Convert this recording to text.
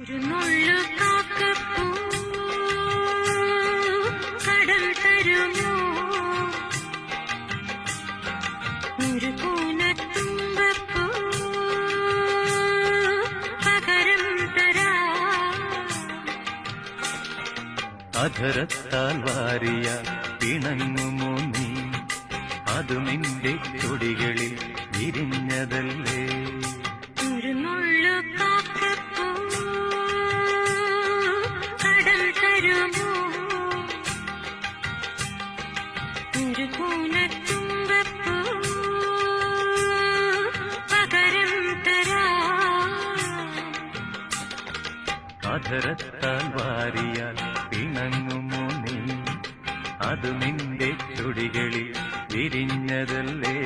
ഒരു നുള്ളു കാക്കപ്പൂ കടൽ തരുമോ, ഒരു കൂനത്തുമ്പപ്പൂ പകരം തരാം. അധരത്താൽ വാരിയ പിണങ്ങുമോ നീ, അതു നിന്റെ ചൊടികളിൽ വിരിഞ്ഞതല്ലേ. ഒരു നുള്ളു കാക്കപ്പൂ കടൽ തരുമോ, ഒരു കൂനത്തുമ്പപ്പൂ പകരം തരാം. അധരത്താൽ വാരിയാൽ പിണങ്ങുമോ നീ, അതു നിന്റെ ചൊടികളിൽ വിരിഞ്ഞതല്ലേ.